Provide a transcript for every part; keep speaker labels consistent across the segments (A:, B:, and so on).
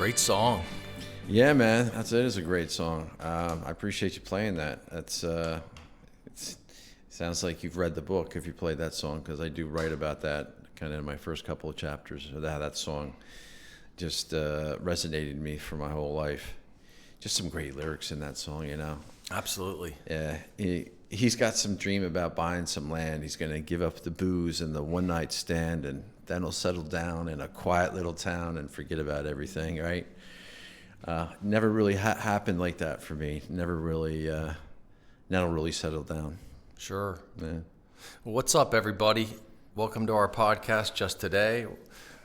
A: Great song.
B: Yeah, man, it is a great song. I appreciate you playing that. It sounds like you've read the book if you played that song, because I do write about that kind of in my first couple of chapters. How that song just resonated in me for my whole life. Just some great lyrics in that song, you know.
A: Absolutely.
B: Yeah, he's got some dream about buying some land. He's going to give up the booze and the one night stand, and then he'll settle down in a quiet little town and forget about everything, right? Never really happened like that for me. Never really settled down.
A: Sure.
B: Yeah.
A: Well, what's up, everybody? Welcome to our podcast, Just Today,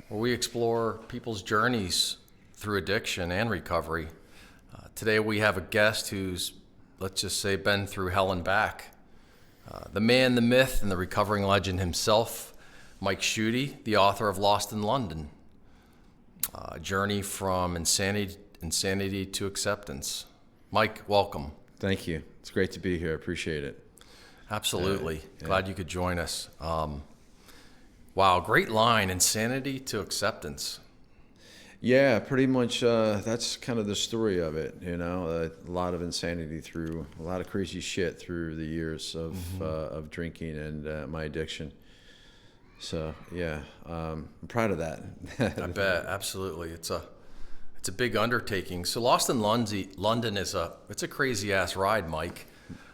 A: where we explore people's journeys through addiction and recovery. Today we have a guest who's, let's just say, been through hell and back. The man, the myth, and the recovering legend himself, Mike Schutte, the author of Lost in London, a journey from insanity to acceptance. Mike, welcome.
B: Thank you. It's great to be here. I appreciate it.
A: Absolutely. Glad you could join us. Wow, great line, insanity to acceptance.
B: Yeah, pretty much. That's kind of the story of it. You know, a lot of insanity through a lot of crazy shit through the years of drinking and my addiction. So yeah, I'm proud of that.
A: I bet, absolutely. It's a big undertaking. So Lost in London it's a crazy ass ride, Mike.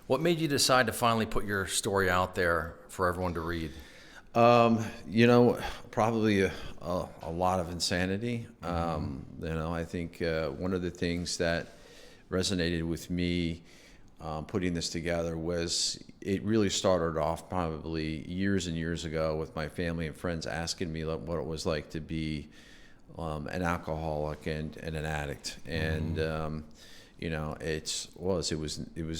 A: What made you decide to finally put your story out there for everyone to read?
B: You know, probably a lot of insanity. You know, I think one of the things that resonated with me putting this together was it really started off probably years and years ago with my family and friends asking me what it was like to be an alcoholic and an addict. And, you know, it was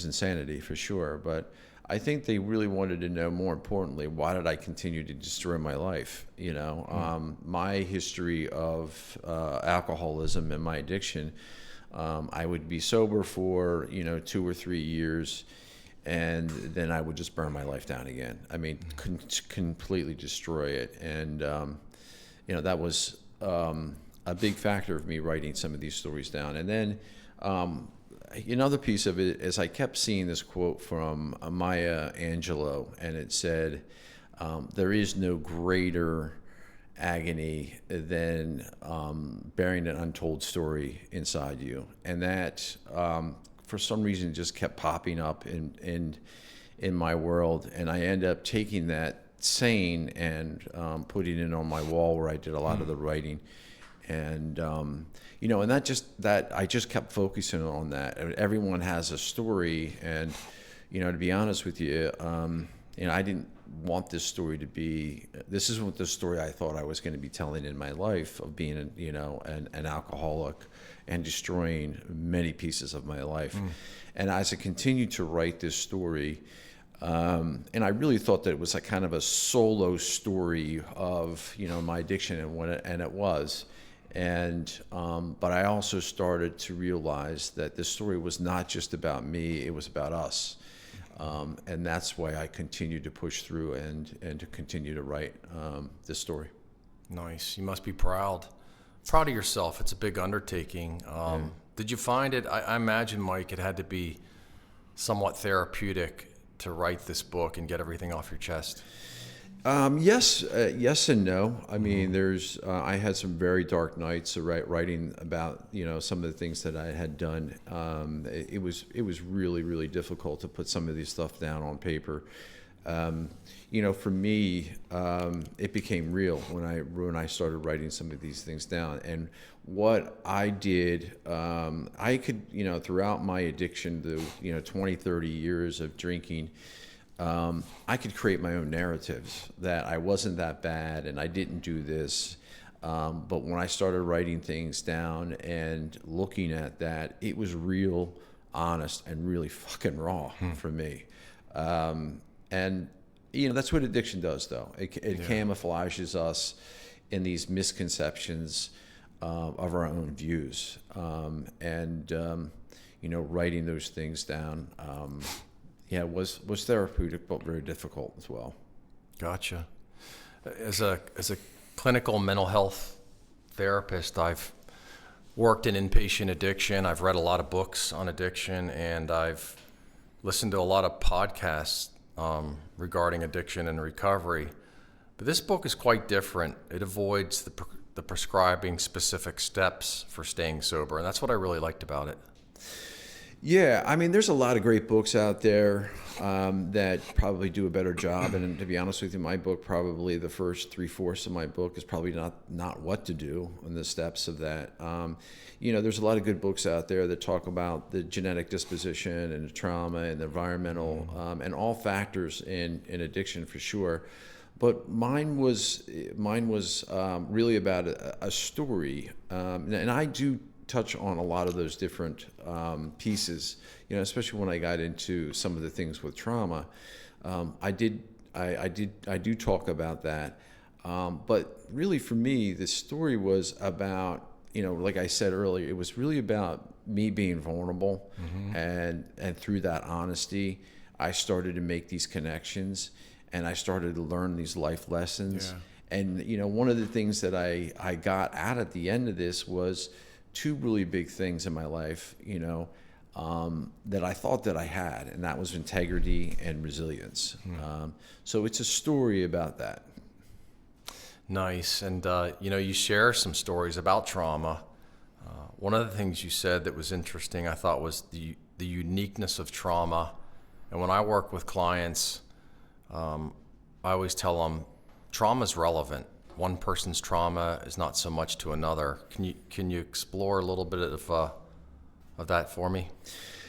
B: insanity for sure. But I think they really wanted to know, more importantly, why did I continue to destroy my life? You know, my history of alcoholism and my addiction, I would be sober for, 2 or 3 years, and then I would just burn my life down again. I mean, completely destroy it. And, that was a big factor of me writing some of these stories down. And then another piece of it is I kept seeing this quote from Maya Angelou, and it said, there is no greater agony than bearing an untold story inside you. And that, for some reason, just kept popping up in my world. And I ended up taking that saying and putting it on my wall where I did a lot of the writing. And and that I just kept focusing on that. Everyone has a story, and to be honest with you, I didn't want this story to be. This isn't the story I thought I was going to be telling in my life of being an alcoholic and destroying many pieces of my life. And as I continued to write this story, and I really thought that it was a kind of a solo story of my addiction and it was. And but I also started to realize that this story was not just about me; it was about us, and that's why I continued to push through and to continue to write this story.
A: Nice. You must be proud of yourself. It's a big undertaking. Did you find it? I imagine, Mike, it had to be somewhat therapeutic to write this book and get everything off your chest.
B: Yes and no. I mean, I had some very dark nights writing about some of the things that I had done. It was really, really difficult to put some of these stuff down on paper. For me, it became real when I started writing some of these things down. And what I did, I could throughout my addiction, the 20, 30 years of drinking. I could create my own narratives that I wasn't that bad and I didn't do this. But when I started writing things down and looking at that, it was real, honest, and really fucking raw for me. And that's what addiction does, though. It camouflages us in these misconceptions of our own views. Writing those things down. Was therapeutic, but very difficult as well.
A: Gotcha. As a clinical mental health therapist, I've worked in inpatient addiction. I've read a lot of books on addiction, and I've listened to a lot of podcasts regarding addiction and recovery. But this book is quite different. It avoids the prescribing specific steps for staying sober, and that's what I really liked about it.
B: Yeah, I mean, there's a lot of great books out there that probably do a better job. And to be honest with you, my book, probably the first 3/4 of my book is probably not what to do in the steps of that. There's a lot of good books out there that talk about the genetic disposition and the trauma and the environmental and all factors in addiction for sure. But mine was really about a story, and I do touch on a lot of those different pieces, especially when I got into some of the things with trauma. I do talk about that. But really for me, the story was about, like I said earlier, it was really about me being vulnerable. And through that honesty, I started to make these connections and I started to learn these life lessons. Yeah. And, one of the things that I got out at the end of this was two really big things in my life, that I thought that I had, and that was integrity and resilience. So it's a story about that.
A: Nice. And, you share some stories about trauma. One of the things you said that was interesting, I thought, was the uniqueness of trauma. And when I work with clients, I always tell them trauma is relevant. One person's trauma is not so much to another. Can you explore a little bit of that for me?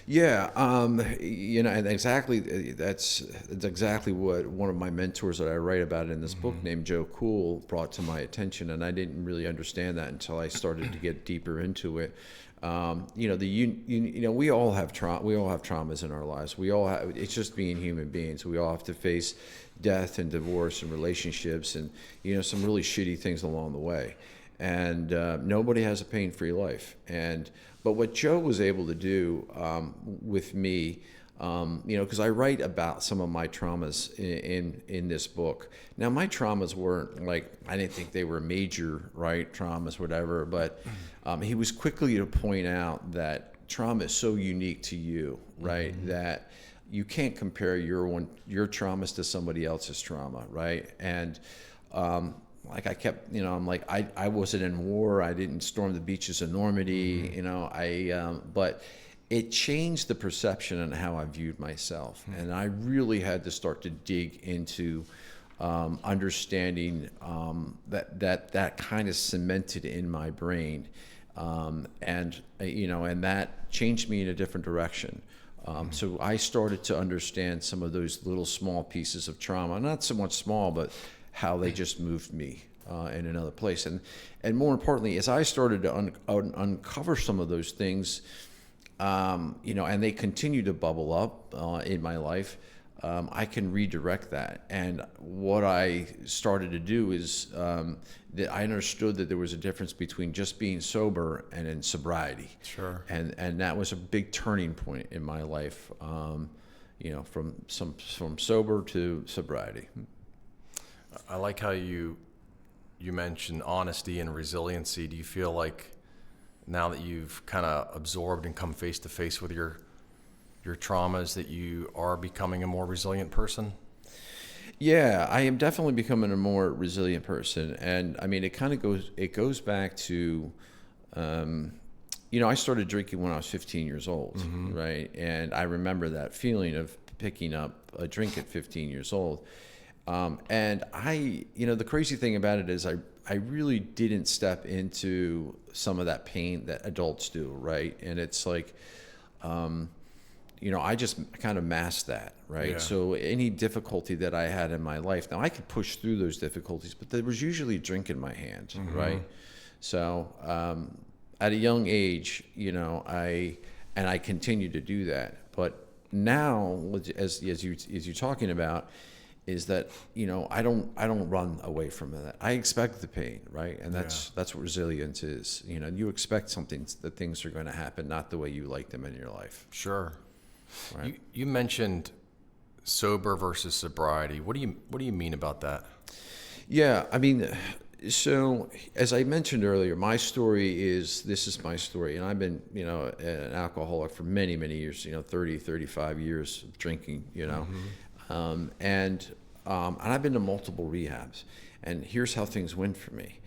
B: Yeah, and exactly that's exactly what one of my mentors that I write about in this book named Joe Cool brought to my attention, and I didn't really understand that until I started to get deeper into it. We all have trauma. We all have traumas in our lives. We all have. It's just being human beings. We all have to face death and divorce and relationships and some really shitty things along the way. And nobody has a pain-free life. But what Joe was able to do with me, because I write about some of my traumas in this book. Now, my traumas weren't I didn't think they were major, traumas, whatever. But he was quickly to point out that trauma is so unique to you, right? That you can't compare your traumas to somebody else's trauma, right? And I kept, I wasn't in war. I didn't storm the beaches of Normandy, but it changed the perception and how I viewed myself. And I really had to start to dig into understanding that kind of cemented in my brain. And that changed me in a different direction. So I started to understand some of those little small pieces of trauma, not so much small, but how they just moved me in another place. And more importantly, as I started to uncover some of those things, and they continue to bubble up in my life, I can redirect that. And what I started to do is that I understood that there was a difference between just being sober and in sobriety.
A: Sure.
B: And that was a big turning point in my life, from sober to sobriety.
A: I like how you mentioned honesty and resiliency. Do you feel like now that you've kind of absorbed and come face to face with your traumas that you are becoming a more resilient person?
B: Yeah, I am definitely becoming a more resilient person. And I mean, it goes back to, I started drinking when I was 15 years old, right? And I remember that feeling of picking up a drink at 15 years old. And the crazy thing about it is I really didn't step into some of that pain that adults do, right? And it's like, I just kind of masked that, right? Yeah. So any difficulty that I had in my life, now I could push through those difficulties, but there was usually a drink in my hand, right? So at a young age, I continued to do that. But now, as you're talking about, is that I don't run away from that. I expect the pain, right? And that's what resilience is. You expect that things are going to happen, not the way you like them in your life.
A: Sure.
B: Right.
A: You mentioned sober versus sobriety. What do you mean about that?
B: Yeah, I mean, So, as I mentioned earlier, my story is this is my story. And I've been, an alcoholic for many, many years, 30, 35 years of drinking, and I've been to multiple rehabs. And here's how things went for me.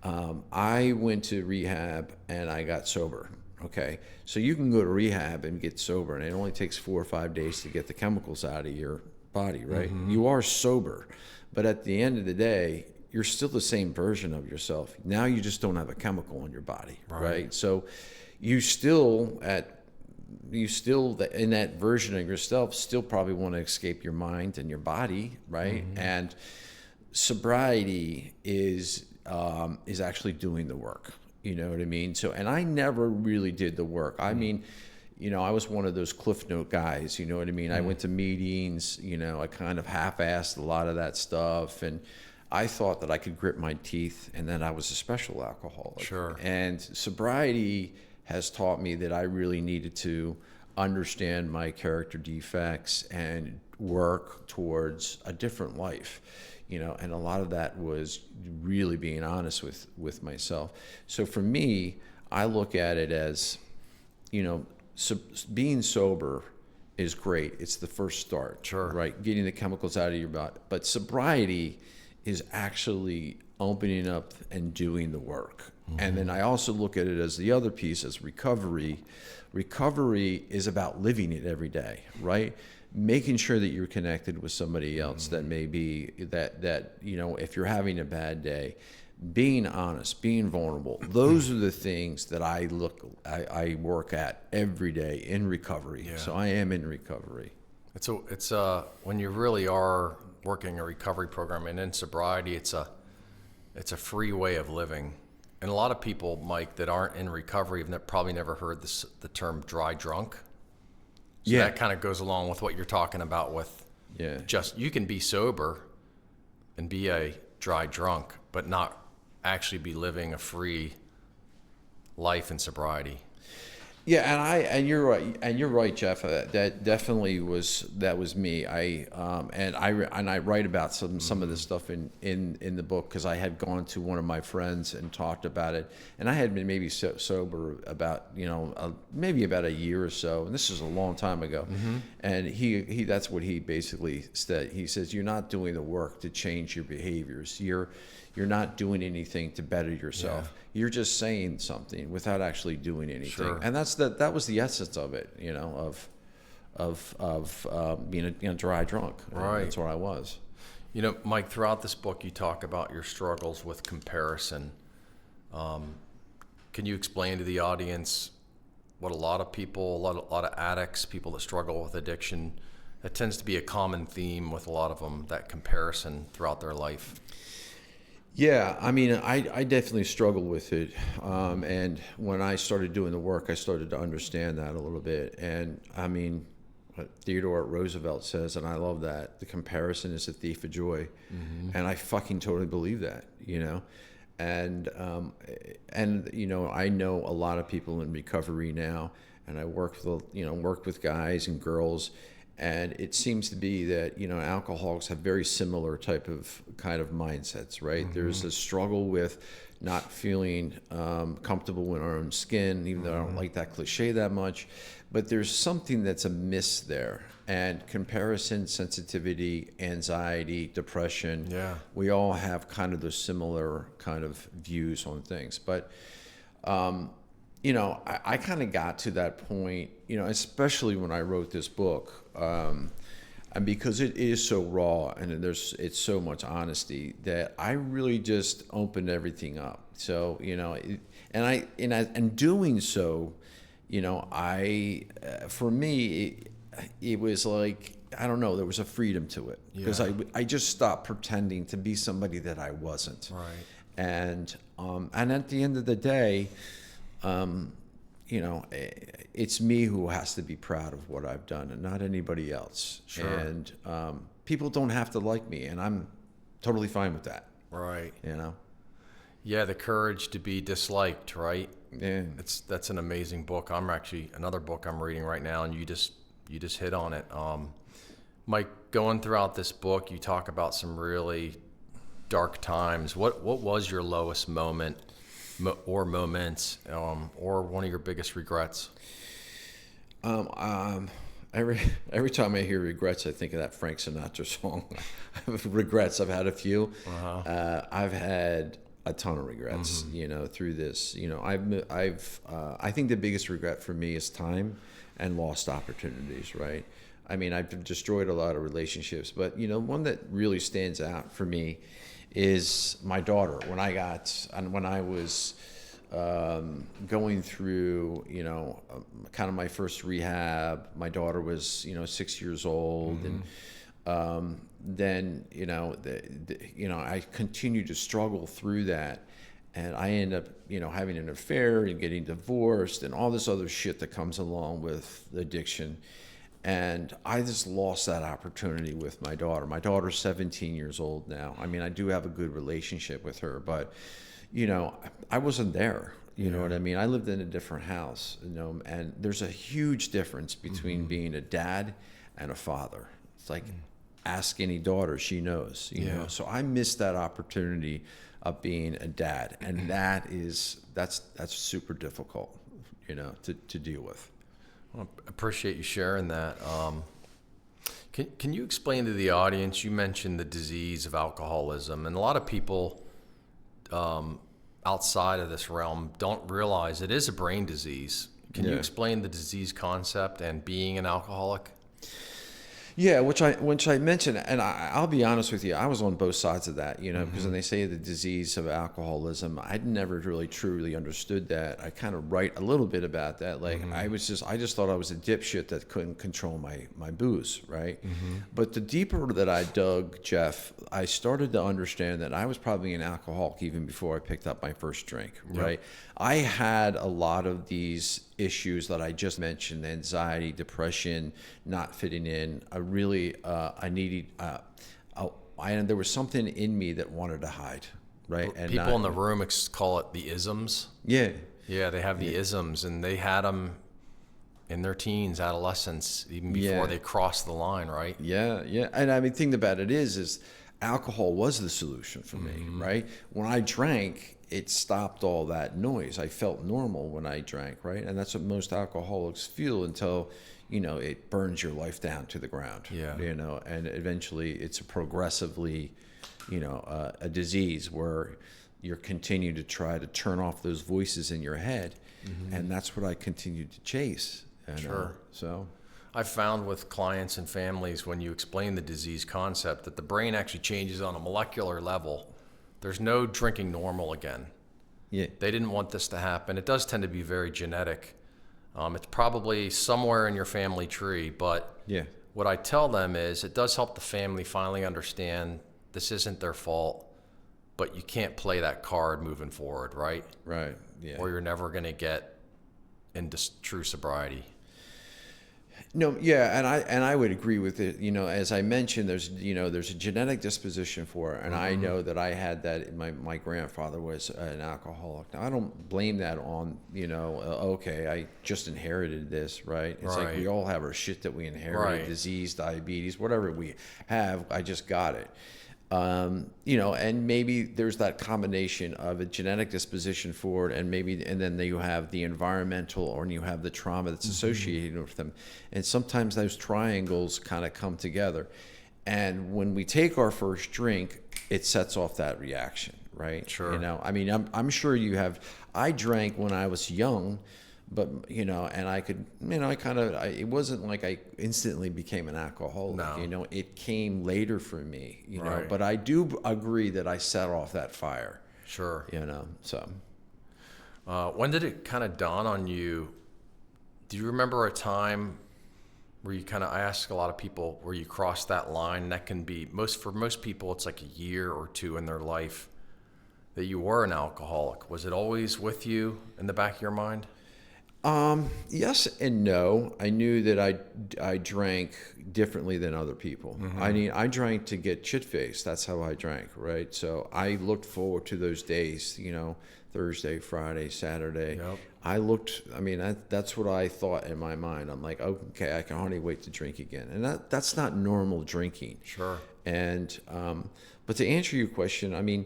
B: I went to rehab and I got sober. Okay. So you can go to rehab and get sober, and it only takes 4 or 5 days to get the chemicals out of your body, right? You are sober. But at the end of the day, you're still the same version of yourself. Now you just don't have a chemical in your body, right? So you still in that version of yourself still probably want to escape your mind and your body, right? And sobriety is actually doing the work. You know what I mean? So, and I never really did the work. I mean, I was one of those Cliff Note guys, you know what I mean? I went to meetings, I kind of half-assed a lot of that stuff, and I thought that I could grit my teeth and that I was a special alcoholic.
A: Sure.
B: And sobriety has taught me that I really needed to understand my character defects and work towards a different life. And a lot of that was really being honest with myself. So for me, I look at it as, being sober is great. It's the first start,
A: Sure.
B: Right? Getting the chemicals out of your body. But sobriety is actually opening up and doing the work. And then I also look at it as the other piece, as recovery. Recovery is about living it every day, right? Making sure that you're connected with somebody else that may be that if you're having a bad day, being honest, being vulnerable. Those are the things that I work at every day in recovery.
A: Yeah.
B: So I am in recovery.
A: It's when you really are working a recovery program and in sobriety, it's a free way of living. And a lot of people, Mike, that aren't in recovery have probably never heard the term dry drunk. So that kind of goes along with what you're talking about with just you can be sober and be a dry drunk, but not actually be living a free life in sobriety.
B: Yeah, and you're right, Jeff. That definitely was me. I write about some of this stuff in the book because I had gone to one of my friends and talked about it, and I had been maybe sober about maybe about a year or so, and this is a long time ago. And he that's what he basically said. He says you're not doing the work to change your behaviors. You're not doing anything to better yourself.
A: Yeah.
B: You're just saying something without actually doing anything.
A: Sure.
B: And that was the essence of it, of being a dry drunk.
A: Right.
B: That's what I was.
A: Mike, throughout this book, you talk about your struggles with comparison. Can you explain to the audience what a lot of people, a lot of addicts, people that struggle with addiction, that tends to be a common theme with a lot of them, that comparison throughout their life?
B: Yeah, I mean, I definitely struggled with it. And when I started doing the work, I started to understand that a little bit. And I mean, what Theodore Roosevelt says, and I love that, the comparison is a thief of joy. And I fucking totally believe that, And I know a lot of people in recovery now, and I work with guys and girls. And it seems to be that, alcoholics have very similar kind of mindsets, right? There's a struggle with not feeling comfortable in our own skin, even though I don't like that cliche that much. But there's something that's amiss there. And comparison, sensitivity, anxiety, depression, we all have kind of those similar kind of views on things. But I kind of got to that point, especially when I wrote this book, and because it is so raw and it's so much honesty that I really just opened everything up. So, and doing so, for me, it was like, I don't know, there was a freedom to it because I just stopped pretending to be somebody that I wasn't.
A: Right.
B: And at the end of the day, it's me who has to be proud of what I've done and not anybody else.
A: Sure.
B: And people don't have to like me, and I'm totally fine with that.
A: Right.
B: Yeah,
A: the courage to be disliked, right?
B: Yeah.
A: That's an amazing book. Another book I'm reading right now, and you just hit on it. Mike, going throughout this book, you talk about some really dark times, what was your lowest moment or moments, or one of your biggest regrets?
B: Every time I hear regrets, I think of that Frank Sinatra song. Regrets. I've had a few. I've had a ton of regrets. Through this. I think the biggest regret for me is time and lost opportunities. Right. I mean, I've destroyed a lot of relationships, but one that really stands out for me is my daughter. When I was going through, kind of my first rehab, my daughter was, 6 years old, and then, I continued to struggle through that, and I end up, having an affair and getting divorced and all this other shit that comes along with addiction. And I just lost that opportunity with my daughter. My daughter's 17 years old now. I mean, I do have a good relationship with her, but I wasn't there. You know what I mean? I lived in a different house, and there's a huge difference between being a dad and a father. It's like, ask any daughter, she knows, know. So I missed that opportunity of being a dad, and that's super difficult, to deal with.
A: Well, I appreciate you sharing that. Can you explain to the audience, you mentioned the disease of alcoholism, and a lot of people outside of this realm don't realize it is a brain disease. Can you explain the disease concept and being an alcoholic?
B: Yeah, which I mentioned, and I'll be honest with you, I was on both sides of that, because when they say the disease of alcoholism, I'd never really truly understood that. I kind of write a little bit about that. Like I just thought I was a dipshit that couldn't control my booze, right? But the deeper that I dug, Jeff, I started to understand that I was probably an alcoholic even before I picked up my first drink, right? I had a lot of these issues that I just mentioned: anxiety, depression, not fitting in. I needed. There was something in me that wanted to hide, right? And
A: people in the room call it the isms.
B: Yeah.
A: Yeah, they have the isms, and they had them in their teens, adolescence, even before they crossed the line, right?
B: Yeah. And I mean, the thing about it is alcohol was the solution for me, right? When I drank, it stopped all that noise. I felt normal when I drank, right? And that's what most alcoholics feel until, it burns your life down to the ground.
A: Yeah.
B: And eventually it's a progressively, a disease where you're continuing to try to turn off those voices in your head. And that's what I continued to chase.
A: Sure.
B: So
A: I've found with clients and families, when you explain the disease concept, that the brain actually changes on a molecular level. There's no drinking normal again.
B: Yeah.
A: They didn't want this to happen. It does tend to be very genetic. It's probably somewhere in your family tree, but what I tell them is it does help the family finally understand this isn't their fault, but you can't play that card moving forward, right?
B: Right. Yeah.
A: Or you're never going to get into true sobriety.
B: No, yeah, and I would agree with it. As I mentioned, there's a genetic disposition for it, and I know that I had that. My grandfather was an alcoholic. Now I don't blame that on okay, I just inherited this, right? It's like we all have our shit that we inherited, disease, diabetes, whatever we have. I just got it. And maybe there's that combination of a genetic disposition for it, and then you have the environmental, or you have the trauma that's associated with them. And sometimes those triangles kind of come together. And when we take our first drink, it sets off that reaction, right?
A: Sure.
B: I mean, I'm sure you have. I drank when I was young, but and I could, it wasn't like I instantly became an alcoholic.
A: No.
B: It came later for me,
A: Right.
B: But I do agree that I set off that fire.
A: Sure.
B: So.
A: When did it kind of dawn on you? Do you remember a time where you I ask a lot of people, where you crossed that line? That can be, for most people, it's like a year or two in their life that you were an alcoholic. Was it always with you in the back of your mind?
B: Yes and no. I knew that I drank differently than other people. I drank to get shit-faced. That's how I drank, right? So I looked forward to those days, Thursday, Friday, Saturday.
A: Yep.
B: That's what I thought in my mind. I'm like, okay, I can hardly wait to drink again. And that's not normal drinking.
A: Sure.
B: And, But to answer your question, I mean,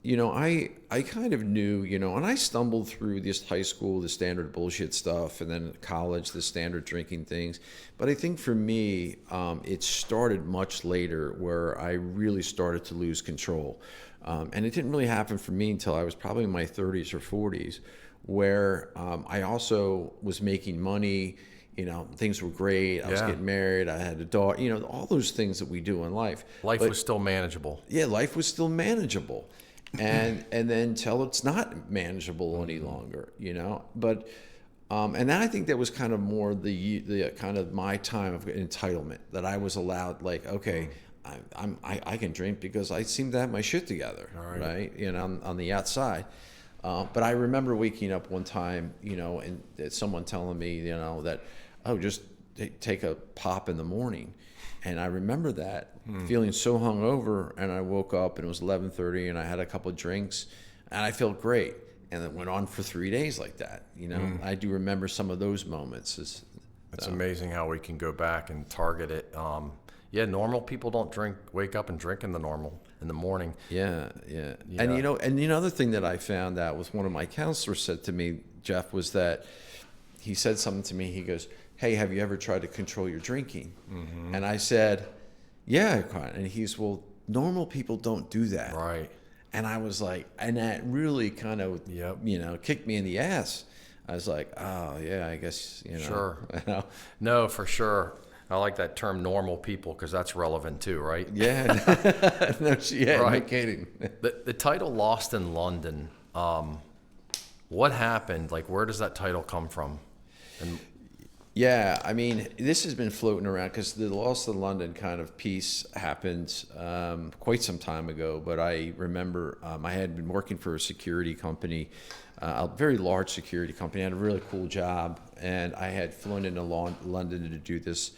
B: I kind of knew, and I stumbled through this high school, the standard bullshit stuff, and then college, the standard drinking things. But I think for me, it started much later where I really started to lose control. And it didn't really happen for me until I was probably in my 30s or 40s, where I also was making money. Things were great. I was getting married. I had a daughter, all those things that we do in life.
A: Life was still manageable.
B: Yeah, life was still manageable. And then till it's not manageable any longer, But and then I think that was kind of more the kind of my time of entitlement, that I was allowed, like, okay, I can drink because I seem to have my shit together, right? On the outside. But I remember waking up one time, and someone telling me, that, oh, just take a pop in the morning. And I remember that feeling so hungover, and I woke up and it was 11:30, and I had a couple of drinks, and I felt great. And it went on for 3 days like that. I do remember some of those moments.
A: It's amazing how we can go back and target it. Normal people don't wake up and drink in the morning. Yeah. And and the other thing that I found out was one of my counselors said to me, Jeff, was that he said something to me. He goes, hey, have you ever tried to control your drinking? Mm-hmm. And I said, yeah. And he's, well, normal people don't do that. Right. And I was like, and that really kind of, kicked me in the ass. I was like, oh, yeah, I guess, Sure. No, for sure. I like that term, normal people, because that's relevant too, right? Yeah. Right. No kidding. The title Lost in London, what happened? Like, where does that title come from? And
B: yeah, I mean, this has been floating around because the Lost in London kind of piece happened quite some time ago. But I remember I had been working for a security company, a very large security company. I had a really cool job, and I had flown into London to do this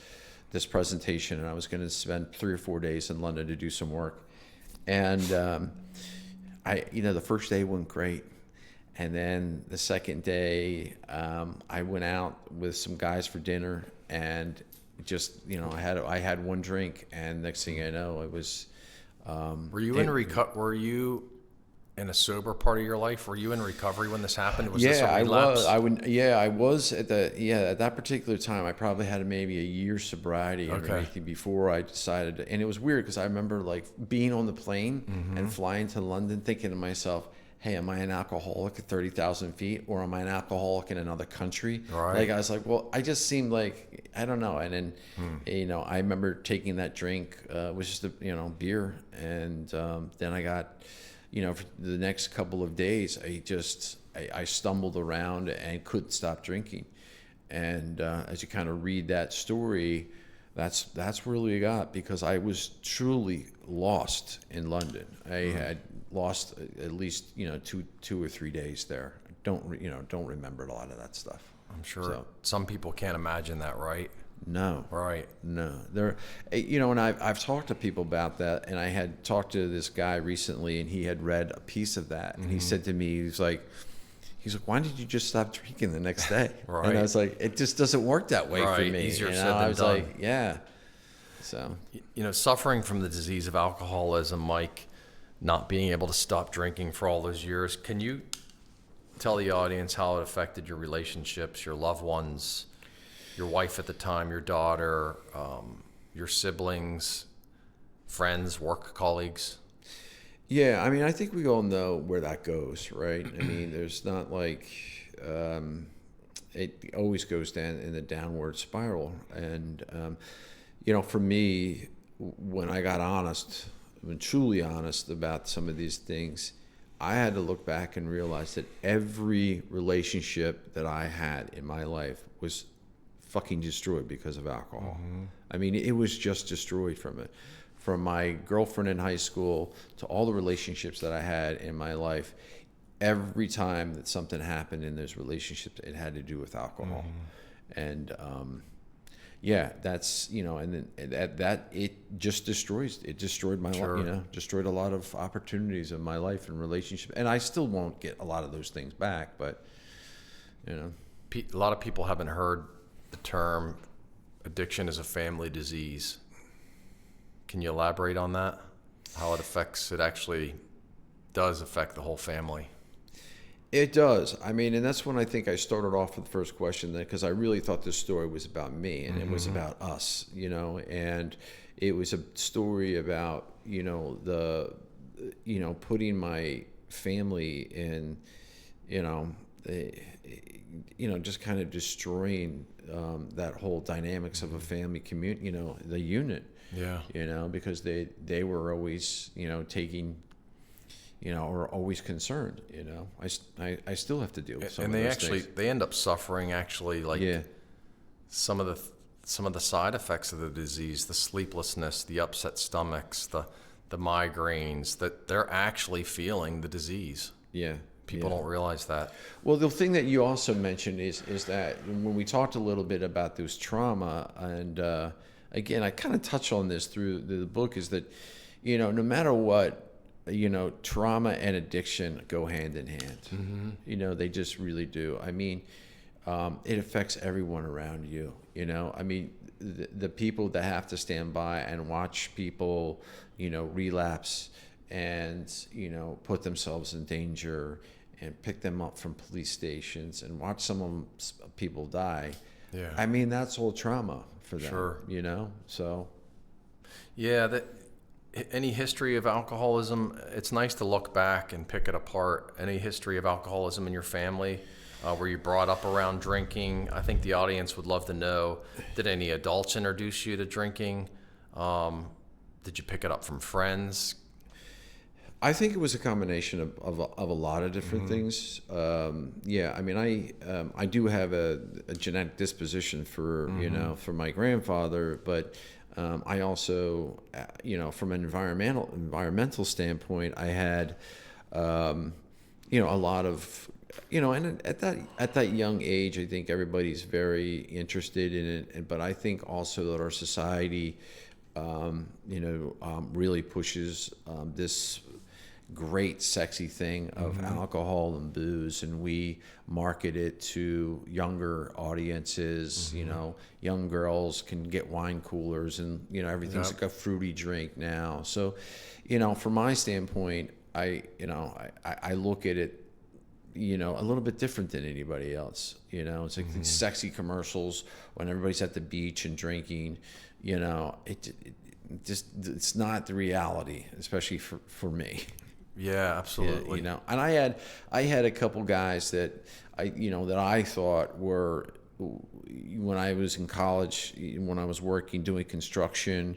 B: presentation, and I was going to spend 3 or 4 days in London to do some work. And the first day went great. And then the second day, I went out with some guys for dinner, and just, I had one drink, and next thing I know, it was.
A: Were you in a sober part of your life? Were you in recovery when this happened? Was this a relapse?
B: I was at that particular time. I probably had maybe a year's sobriety underneath me before I decided. And it was weird because I remember like being on the plane and flying to London, thinking to myself, hey, am I an alcoholic at 30,000 feet, or am I an alcoholic in another country? Right. Like, I was like, well, I just seemed like, I don't know. And then, I remember taking that drink, it was just a, beer. And then I got, for the next couple of days, I stumbled around and couldn't stop drinking. And as you kind of read that story, that's really you got, because I was truly lost in London. I had lost at least 2 or 3 days there. Don't remember a lot of that stuff.
A: I'm sure some people can't imagine that, right?
B: No.
A: Right.
B: No. There, and I've talked to people about that, and I had talked to this guy recently, and he had read a piece of that, and he said to me, he's like, why did you just stop drinking the next day? Right. And I was like, it just doesn't work that way for me.
A: Easier said than done.
B: Like, yeah. So,
A: suffering from the disease of alcoholism, Mike, not being able to stop drinking for all those years, can you tell the audience how it affected your relationships, your loved ones, your wife at the time, your daughter, your siblings, friends, work colleagues?
B: Yeah, I mean, I think we all know where that goes, right? I mean, there's not like, it always goes down in the downward spiral. And, for me, when I got truly honest about some of these things, I had to look back and realize that every relationship that I had in my life was fucking destroyed because of alcohol. I mean, it was just destroyed from it. From my girlfriend in high school to all the relationships that I had in my life, every time that something happened in those relationships, it had to do with alcohol. And that's, and then that it just destroyed my life, destroyed a lot of opportunities in my life and relationship. And I still won't get a lot of those things back, but
A: a lot of people haven't heard the term addiction is a family disease. Can you elaborate on that? how it actually does affect the whole family.
B: It does. I mean, and that's when I think I started off with the first question, because I really thought this story was about me and it was about us, and it was a story about, putting my family in, you know, just kind of destroying that whole dynamics of a family community, the unit,
A: Yeah.
B: because they were always, taking, or always concerned, I still have to deal with some
A: And
B: of
A: they
B: those
A: actually
B: things.
A: they end up suffering actually like
B: Yeah,
A: some of the side effects of the disease, the sleeplessness, the upset stomachs, the migraines, that they're actually feeling the disease.
B: yeah.
A: People
B: yeah.
A: don't realize that.
B: Well, the thing that you also mentioned is that when we talked a little bit about this trauma, and again, I kind of touch on this through the book, is that, no matter what, trauma and addiction go hand in hand. They just really do. I mean, it affects everyone around you. I mean, the people that have to stand by and watch people, relapse and, put themselves in danger and pick them up from police stations and watch people die.
A: Yeah.
B: I mean, that's all trauma for them,
A: Sure.
B: So,
A: Yeah, any history of alcoholism, it's nice to look back and pick it apart. Any history of alcoholism in your family? Were you brought up around drinking? I think the audience would love to know, did any adults introduce you to drinking? Did you pick it up from friends?
B: I think it was a combination of a lot of different things. Yeah, I mean, I do have a genetic disposition for for my grandfather, but I also from an environmental standpoint, I had a lot of and at that young age, I think everybody's very interested in it, but I think also that our society really pushes this great sexy thing of alcohol and booze, and we market it to younger audiences. Young girls can get wine coolers, and everything's like a fruity drink now. So from my standpoint, I look at it a little bit different than anybody else. It's like these sexy commercials when everybody's at the beach and drinking. It's not the reality, especially for me.
A: Yeah, absolutely.
B: And I had a couple guys that I thought were, when I was in college, when I was working doing construction,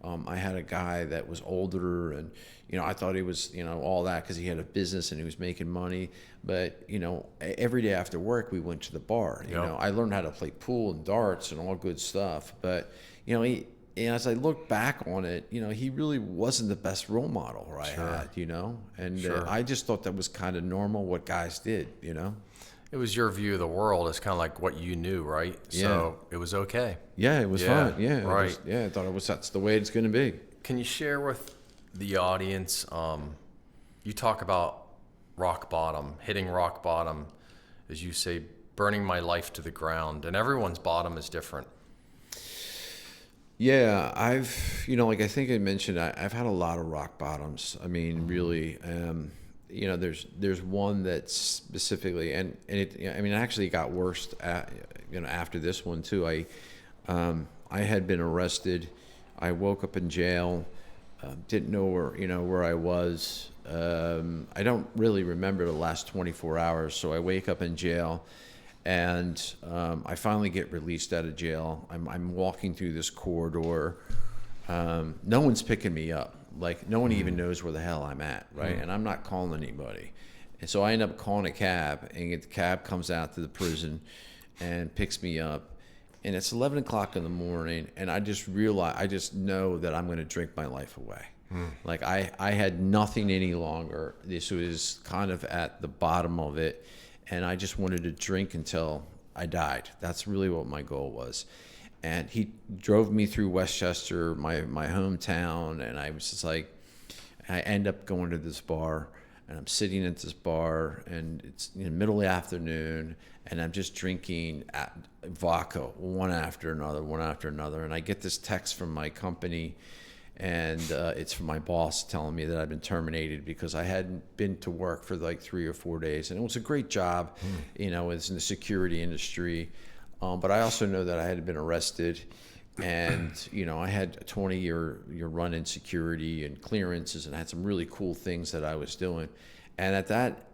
B: I had a guy that was older, and I thought he was all that because he had a business and he was making money. But every day after work we went to the bar. I learned how to play pool and darts and all good stuff. But and as I look back on it, he really wasn't the best role model I had, and
A: Sure.
B: I just thought that was kind of normal what guys did.
A: It was your view of the world. It's kind of like what you knew, right? So it was okay.
B: Yeah, it was fun. Yeah,
A: right.
B: I thought that's the way it's going to be.
A: Can you share with the audience, you talk about rock bottom, hitting rock bottom, as you say, burning my life to the ground, and everyone's bottom is different.
B: Yeah, like I think I mentioned, I've had a lot of rock bottoms. I mean, really, there's one that's specifically, and it actually got worse after this one too. I had been arrested. I woke up in jail, didn't know where I was. I don't really remember the last 24 hours, so I wake up in jail. And I finally get released out of jail. I'm walking through this corridor. No one's picking me up. Like, no one even knows where the hell I'm at, right? And I'm not calling anybody. And so I end up calling a cab, and the cab comes out to the prison and picks me up. And it's 11 o'clock in the morning, and I just know that I'm going to drink my life away. Like, I had nothing any longer. This was kind of at the bottom of it. And I just wanted to drink until I died. That's really what my goal was. And he drove me through Westchester, my hometown, and I was just like, I end up going to this bar, and I'm sitting at this bar, and it's in the middle of the afternoon, and I'm just drinking vodka one after another, and I get this text from my company, And it's from my boss telling me that I've been terminated because I hadn't been to work for like 3 or 4 days. And it was a great job, you know, it's in the security industry. But I also know that I had been arrested, and, you know, I had a 20-year run in security and clearances, and I had some really cool things that I was doing. And at that,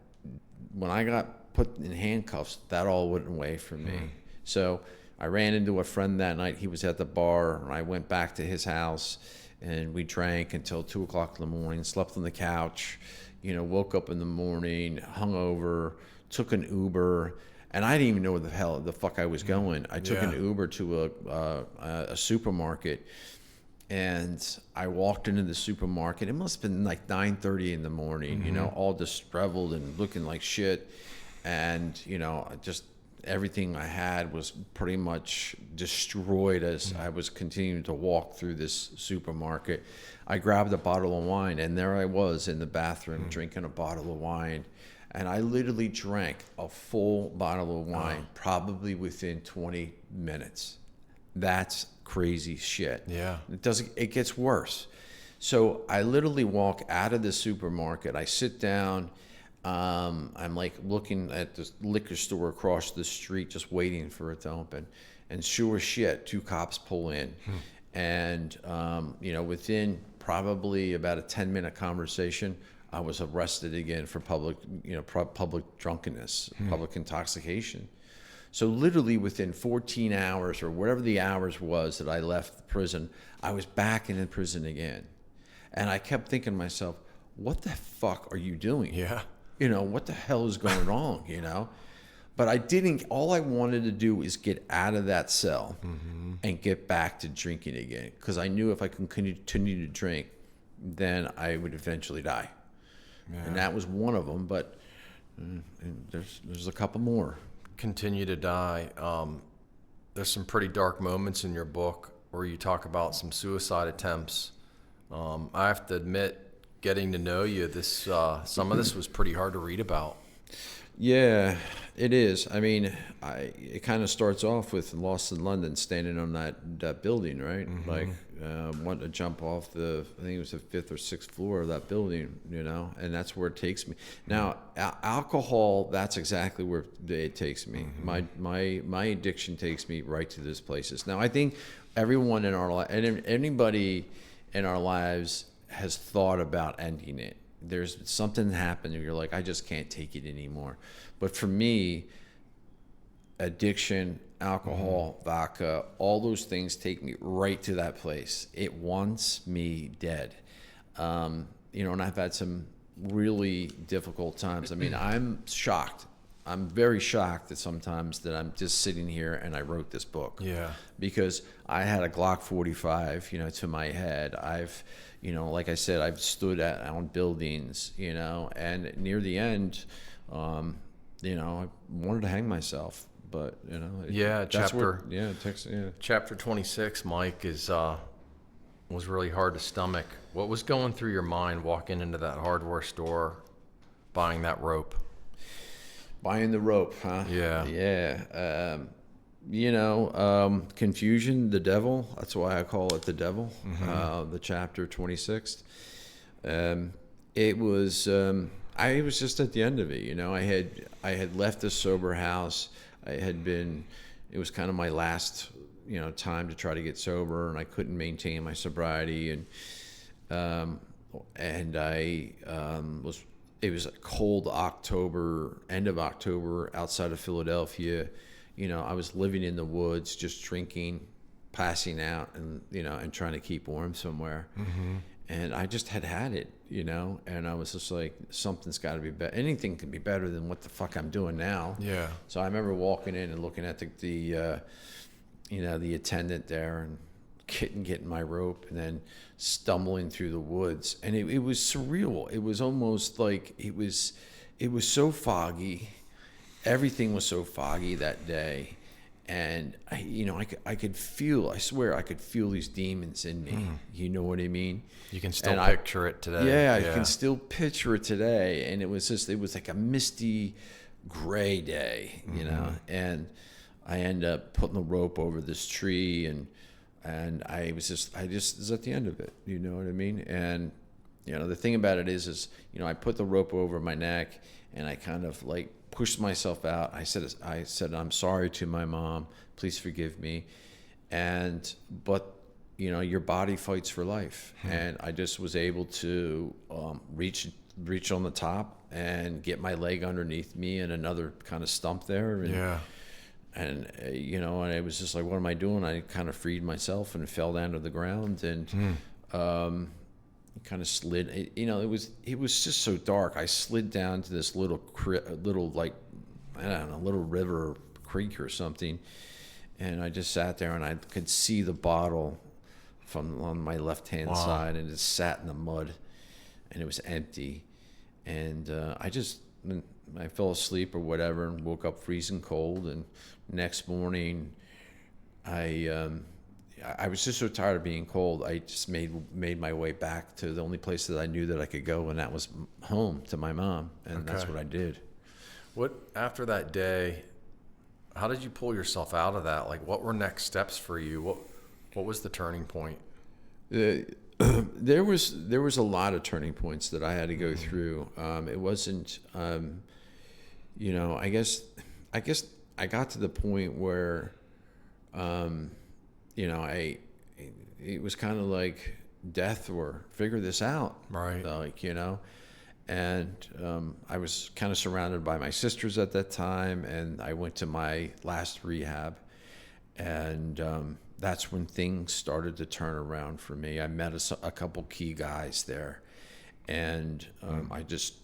B: when I got put in handcuffs, that all went away from me. So I ran into a friend that night. He was at the bar, and I went back to his house, and we drank until 2 o'clock in the morning, slept on the couch, you know, woke up in the morning, hungover, took an Uber, and I didn't even know where the fuck I was going. I took an Uber to a supermarket, and I walked into the supermarket. It must have been like 9:30 in the morning, you know, all disheveled and looking like shit. And, you know, just everything I had was pretty much destroyed as I was continuing to walk through this supermarket. I grabbed a bottle of wine, and there I was in the bathroom drinking a bottle of wine. And I literally drank a full bottle of wine probably within 20 minutes. That's crazy shit.
A: Yeah.
B: It gets worse. So I literally walk out of the supermarket. I sit down. I'm like looking at the liquor store across the street, just waiting for it to open. And sure as shit, 2 cops pull in. And, you know, within probably about a 10-minute conversation, I was arrested again for public drunkenness, public intoxication. So literally within 14 hours or whatever the hours was that I left the prison, I was back in prison again. And I kept thinking to myself, what the fuck are you doing?
A: Yeah.
B: You know, what the hell is going wrong, you know? But all I wanted to do is get out of that cell and get back to drinking again. Because I knew if I could continue to drink, then I would eventually die. Yeah. And that was one of them, but there's a couple more.
A: Continue to die. There's some pretty dark moments in your book where you talk about some suicide attempts. I have to admit, getting to know you, some of this was pretty hard to read about.
B: Yeah, it is. I mean, it kind of starts off with Lost in London, standing on that building, right? Like, wanting to jump off I think it was the 5th or 6th floor of that building, you know, and that's where it takes me. Now, alcohol, that's exactly where it takes me. My addiction takes me right to these places. Now, I think everyone in our life, and anybody in our lives has thought about ending it. There's something happened and you're like, I just can't take it anymore. But for me, addiction, alcohol, vodka, all those things take me right to that place. It wants me dead. You know, and I've had some really difficult times. I mean, I'm shocked. I'm very shocked that sometimes that I'm just sitting here and I wrote this book.
A: Yeah.
B: Because I had a Glock 45, you know, to my head. You know, like I said, I've stood on buildings, you know, and near the end, you know, I wanted to hang myself, but, you know.
A: Chapter 26, Mike, was really hard to stomach. What was going through your mind walking into that hardware store, buying that rope?
B: Buying the rope, huh?
A: Yeah.
B: Yeah. You know, confusion, the devil. That's why I call it the devil. The chapter 26. It was. I was just at the end of it. You know, I had left the sober house. It was kind of my last, you know, time to try to get sober, and I couldn't maintain my sobriety, and I was. It was a cold end of October, outside of Philadelphia. You know, I was living in the woods, just drinking, passing out, and, you know, and trying to keep warm somewhere. And I just had it, you know, and I was just like, something's got to be better. Anything can be better than what the fuck I'm doing now. Yeah. So I remember walking in and looking at the attendant there and getting my rope, and then stumbling through the woods, and it was surreal. It was almost like it was so foggy. Everything was so foggy that day, and I could feel. I swear, I could feel these demons in me. You know what I mean?
A: You can still picture it today.
B: Yeah, I can still picture it today, and it was like a misty, gray day, you know, and I end up putting the rope over this tree, and and I just was at the end of it. You know what I mean? And the thing about it is I put the rope over my neck, and I kind of like pushed myself out. I said, I'm sorry to my mom. Please forgive me. But your body fights for life, and I just was able to reach on the top and get my leg underneath me and another kind of stump there. And and it was just like, what am I doing? I kind of freed myself and fell down to the ground, and kind of slid. It was just so dark. I slid down to this little like, I don't know, little river or creek or something, and I just sat there, and I could see the bottle from on my left hand side, and it sat in the mud, and it was empty, and I fell asleep or whatever, and woke up freezing cold. And next morning, I was just so tired of being cold. I just made my way back to the only place that I knew that I could go, and that was home to my mom, and that's what I did.
A: What after that day? How did you pull yourself out of that? Like, what were next steps for you? What was the turning point?
B: There was a lot of turning points that I had to go through. It wasn't, I guess I got to the point where, it was kind of like death or figure this out,
A: right?
B: And I was kind of surrounded by my sisters at that time, and I went to my last rehab, and that's when things started to turn around for me. I met a couple key guys there, and I just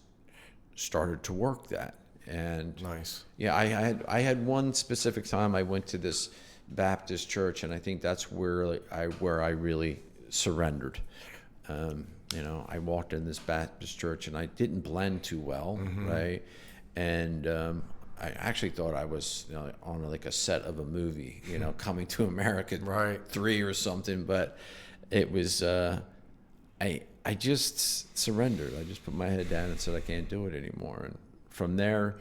B: started to work that. And
A: nice.
B: Yeah, I had one specific time I went to this Baptist church, and I think that's where I really surrendered. I walked in this Baptist church, and I didn't blend too well, right? And I actually thought I was on like a set of a movie, Coming to America,
A: right,
B: 3 or something. But it was I just surrendered. I just put my head down and said, I can't do it anymore. And from there,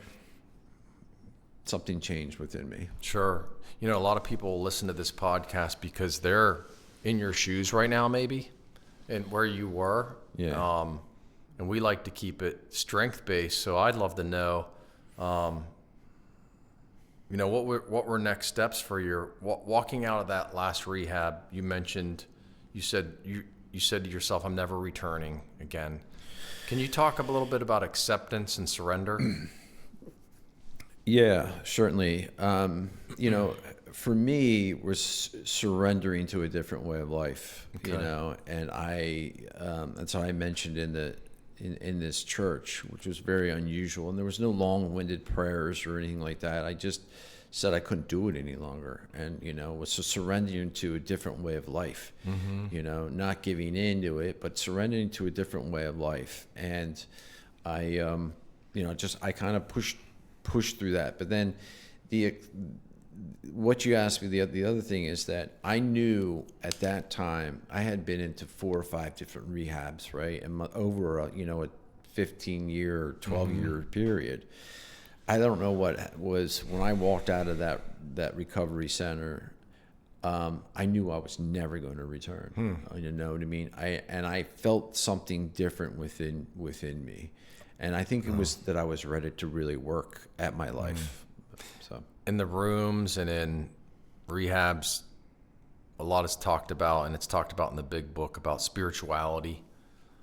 B: something changed within me.
A: Sure. A lot of people listen to this podcast because they're in your shoes right now, maybe, and where you were.
B: Yeah.
A: And we like to keep it strength-based. So I'd love to know, what were next steps for your walking out of that last rehab? You said to yourself, I'm never returning again. Can you talk a little bit about acceptance and surrender?
B: Yeah, certainly. For me, was surrendering to a different way of life.
A: Okay.
B: And that's how I mentioned in this church, which was very unusual, and there was no long-winded prayers or anything like that. I just said I couldn't do it any longer, and was surrendering to a different way of life. Not giving into it, but surrendering to a different way of life. And I kind of pushed through that. But then what you asked me, the other thing is that I knew at that time I had been into 4 or 5 different rehabs, right? And over a 15-year or 12-year period. I don't know what was when I walked out of that recovery center. I knew I was never going to return. You know what I mean? I felt something different within me, and I think it was that I was ready to really work at my life. So
A: in the rooms and in rehabs, a lot is talked about, and it's talked about in the big book about spirituality.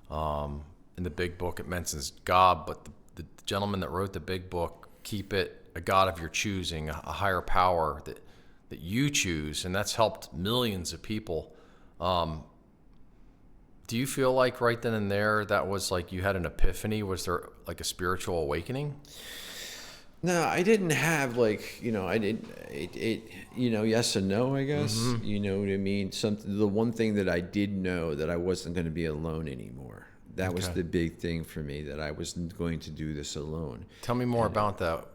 A: In the big book, it mentions God, but the gentleman that wrote the big book, keep it a God of your choosing, a higher power that you choose, and that's helped millions of people. Do you feel like right then and there that was like you had an epiphany? Was there like a spiritual awakening?
B: No, I didn't have yes and no, I guess. You know what I mean? The one thing that I did know that I wasn't going to be alone anymore. That was the big thing for me, that I wasn't going to do this alone.
A: Tell me more about that.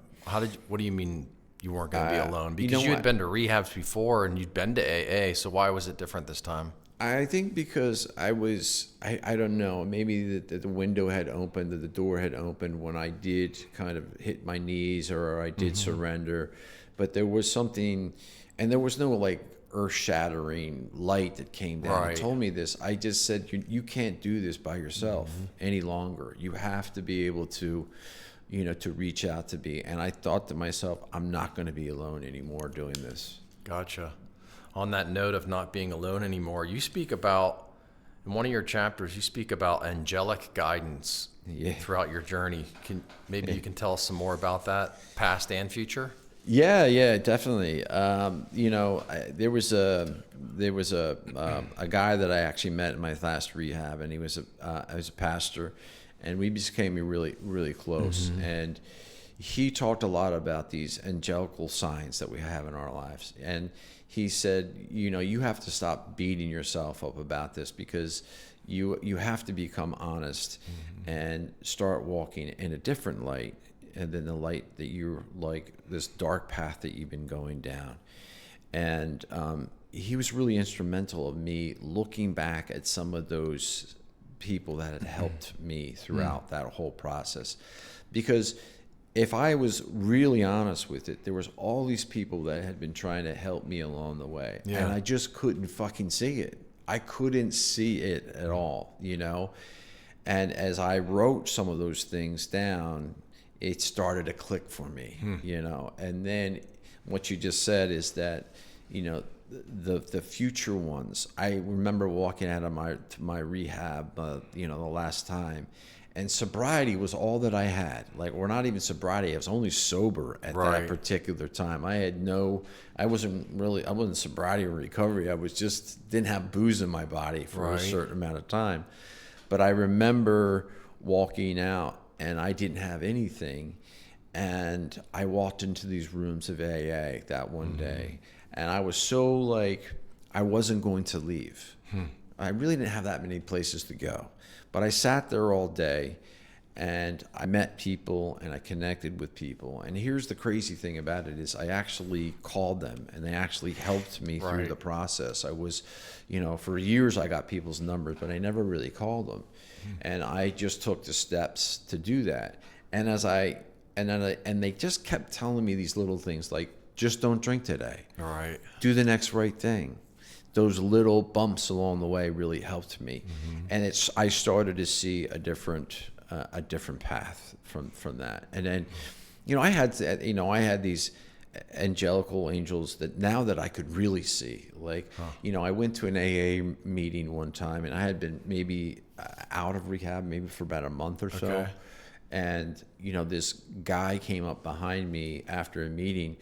A: What do you mean you weren't going to be alone? Because you had been to rehabs before and you'd been to AA, so why was it different this time?
B: I think because I don't know, maybe the window had opened, the door had opened when I did kind of hit my knees or I did surrender. But there was something, and there was no like earth-shattering light that came down and
A: Right.
B: told me this. I just said, you can't do this by yourself any longer. You have to be able to, to reach out to be. And I thought to myself, I'm not going to be alone anymore doing this.
A: Gotcha. On that note of not being alone anymore, you speak about, in one of your chapters, you speak about angelic guidance
B: Yeah.
A: throughout your journey. Maybe you can tell us some more about that, past and future?
B: Yeah, definitely. There was a guy that I actually met in my last rehab, and he was a pastor, and we became really, really close. And he talked a lot about these angelical signs that we have in our lives. And he said, you have to stop beating yourself up about this, because you have to become honest and start walking in a different light, and then the light that you're like, this dark path that you've been going down. And he was really instrumental of me looking back at some of those people that had helped me throughout that whole process. Because if I was really honest with it, there was all these people that had been trying to help me along the way.
A: Yeah.
B: And I just couldn't fucking see it. I couldn't see it at all, And as I wrote some of those things down, it started to click for me, And then what you just said is that, the future ones. I remember walking out of my rehab, the last time, and sobriety was all that I had. Like, or not even sobriety. I was only sober at
A: Right.
B: that particular time. I wasn't sobriety or recovery. I was just didn't have booze in my body for a
A: Right.
B: certain amount of time. But I remember walking out, and I didn't have anything. And I walked into these rooms of AA that one day, and I was so like, I wasn't going to leave. I really didn't have that many places to go. But I sat there all day, and I met people, and I connected with people. And here's the crazy thing about it is I actually called them, and they actually helped me through
A: Right.
B: the process. I was, for years I got people's numbers, but I never really called them. And I just took the steps to do that. And and they just kept telling me these little things like, just don't drink today.
A: All right.
B: Do the next right thing. Those little bumps along the way really helped me. And I started to see a different path from that. And then, I had these angelical angels that now that I could really see. Like, I went to an AA meeting one time, and I had been maybe out of rehab maybe for about a month or so.
A: Okay.
B: And, this guy came up behind me after a meeting,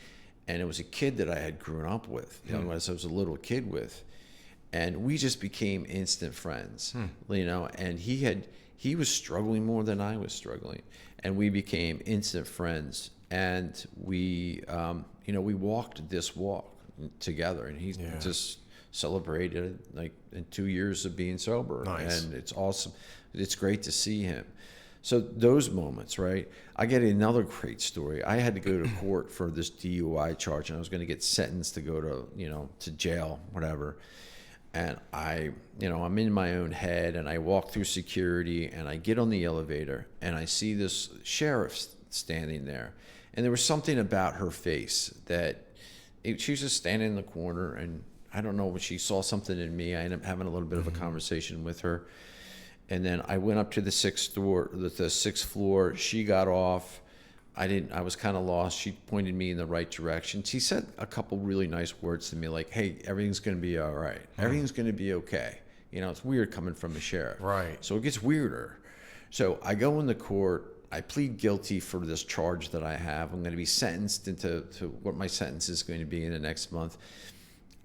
B: and it was a kid that I had grown up with, as I was a little kid with. And we just became instant friends, and he was struggling more than I was struggling. And we became instant friends. And we walked this walk together, and he just celebrated like in 2 years of being sober.
A: Nice.
B: And it's awesome. It's great to see him. So those moments, right? I get another great story. I had to go to court for this DUI charge, and I was going to get sentenced to go to jail, whatever. And I'm in my own head, and I walk through security, and I get on the elevator, and I see this sheriff standing there. And there was something about her face that she was just standing in the corner, and I don't know, she saw something in me. I ended up having a little bit of a conversation with her. And then I went up to the sixth floor. She got off. I was kind of lost. She pointed me in the right direction. She said a couple really nice words to me, like, "Hey, everything's going to be all right. Everything's going to be okay." It's weird coming from a sheriff.
A: Right.
B: So it gets weirder. So I go into court. I plead guilty for this charge that I have. I'm going to be sentenced into what my sentence is going to be in the next month.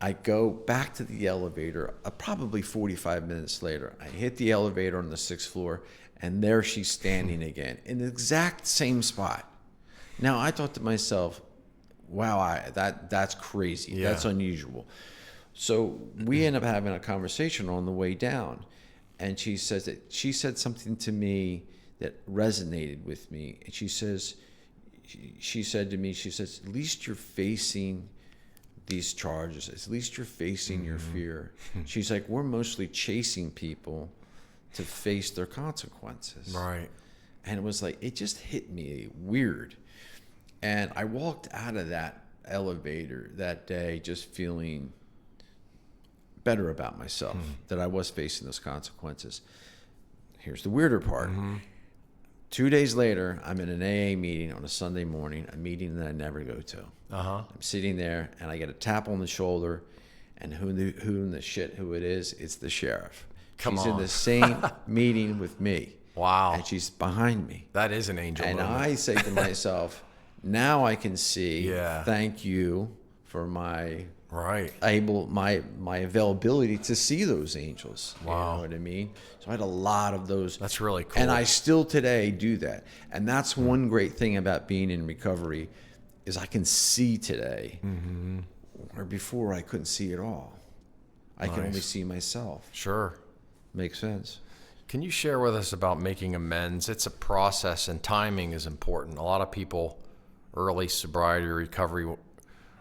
B: I go back to the elevator, probably 45 minutes later. I hit the elevator on the 6th floor, and there she's standing again in the exact same spot. Now, I thought to myself, wow, that's crazy.
A: Yeah.
B: That's unusual. So we end up having a conversation on the way down, and she said something to me that resonated with me. And she said to me, at least you're facing these charges. At least you're facing your fear. She's like, we're mostly chasing people to face their consequences.
A: Right.
B: And it was like, it just hit me weird. And I walked out of that elevator that day just feeling better about myself, that I was facing those consequences. Here's the weirder part. 2 days later, I'm in an AA meeting on a Sunday morning, a meeting that I never go to. I'm sitting there, and I get a tap on the shoulder, and who it is? It's the sheriff. She's in the same meeting with me.
A: Wow.
B: And she's behind me.
A: That is an angel
B: And
A: moment.
B: I say to myself, now I can see,
A: Yeah.
B: thank you for my
A: Right.
B: my availability to see those angels.
A: Wow.
B: You know what I mean? So I had a lot of those.
A: That's really cool.
B: And I still today do that. And that's one great thing about being in recovery is I can see today where before I couldn't see at all. I can only see myself.
A: Sure.
B: Makes sense.
A: Can you share with us about making amends? It's a process, and timing is important. A lot of people, early sobriety or recovery, are